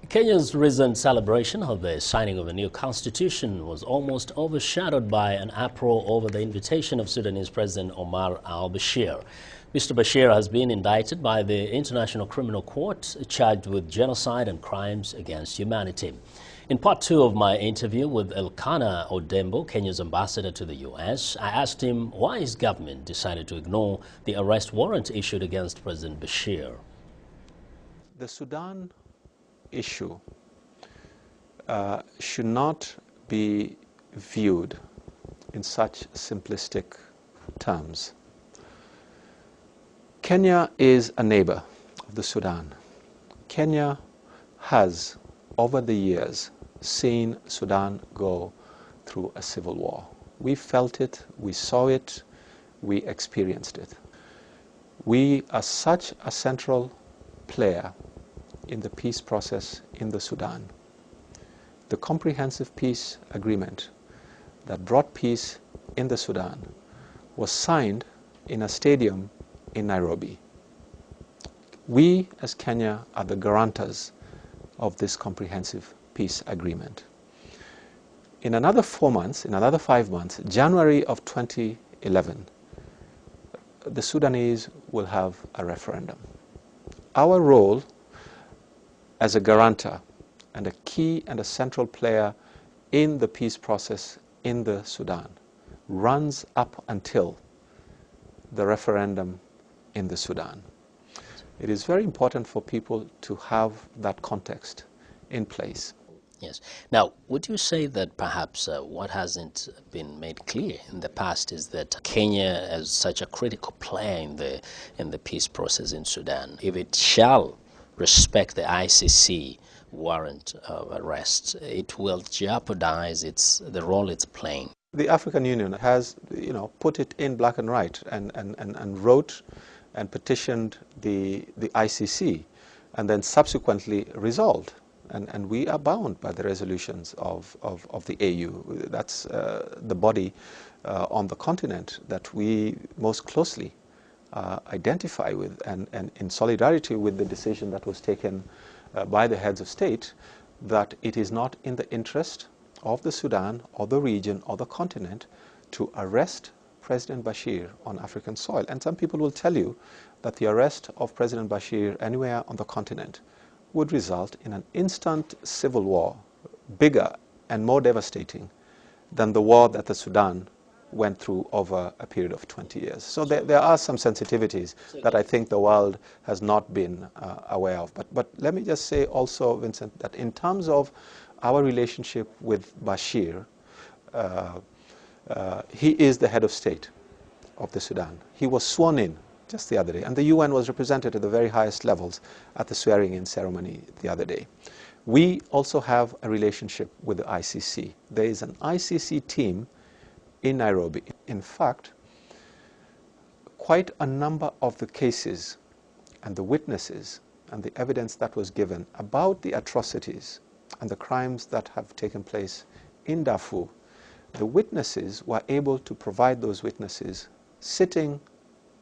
Kenya's recent celebration of the signing of a new constitution was almost overshadowed by an uproar over the invitation of Sudanese President Omar al-Bashir. Mr. Bashir has been indicted by the International Criminal Court, charged with genocide and crimes against humanity. In part 2 of my interview with Elkanah Odembo, Kenya's ambassador to the U.S., I asked him why his government decided to ignore the arrest warrant issued against President Bashir. The Sudan issue should not be viewed in such simplistic terms. Kenya is a neighbor of the Sudan. Kenya has, over the years, seen Sudan go through a civil war. We felt it, we saw it, we experienced it. We are such a central player in the peace process in the Sudan. The comprehensive peace agreement that brought peace in the Sudan was signed in a stadium in Nairobi. We, as Kenya, are the guarantors of this comprehensive peace agreement. In another 4 months, in another 5 months, January of 2011, the Sudanese will have a referendum. Our role as a guarantor and a key and a central player in the peace process in the Sudan runs up until the referendum in the Sudan. It is very important for people to have that context in place. Yes. Now, would you say that perhaps what hasn't been made clear in the past is that Kenya, as such a critical player in the peace process in Sudan, if it shall respect the ICC warrant of arrest, it will jeopardize the role it's playing? The African Union has, put it in black and white and wrote and petitioned the ICC and then subsequently resolved. And we are bound by the resolutions of the AU. That's the body on the continent that we most closely identify with, and in solidarity with the decision that was taken by the heads of state, that it is not in the interest of the Sudan or the region or the continent to arrest President Bashir on African soil. And some people will tell you that the arrest of President Bashir anywhere on the continent would result in an instant civil war, bigger and more devastating than the war that the Sudan went through over a period of 20 years. So there are some sensitivities that I think the world has not been aware of. But let me just say also, Vincent, that in terms of our relationship with Bashir, he is the head of state of the Sudan. He was sworn in just the other day, and the UN was represented at the very highest levels at the swearing-in ceremony the other day. We also have a relationship with the ICC. There is an ICC team in Nairobi. In fact, quite a number of the cases and the witnesses and the evidence that was given about the atrocities and the crimes that have taken place in Darfur, the witnesses were able to provide those witnesses sitting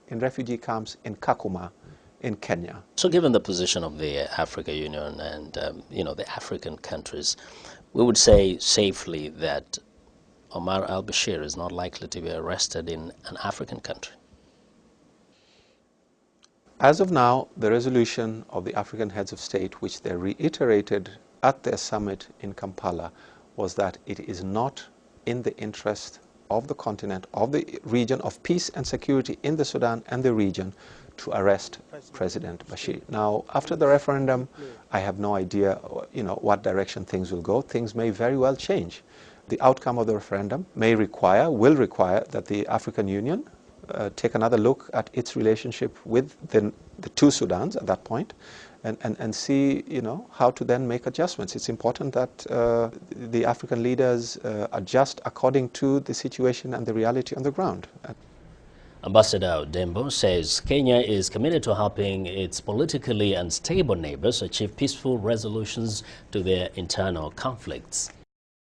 in refugee camps in Kakuma in Kenya. So given the position of the African Union and the African countries, we would say safely that Omar al-Bashir is not likely to be arrested in an African country. As of now, the resolution of the African heads of state, which they reiterated at their summit in Kampala, was that it is not in the interest of the continent, of the region, of peace and security in the Sudan and the region to arrest President Bashir. Now, after the referendum, I have no idea, what direction things will go. Things may very well change. The outcome of the referendum will require that the African Union take another look at its relationship with the two Sudans at that point, and see, how to then make adjustments. It's important that the African leaders adjust according to the situation and the reality on the ground. Ambassador Odembo says Kenya is committed to helping its politically unstable neighbors achieve peaceful resolutions to their internal conflicts.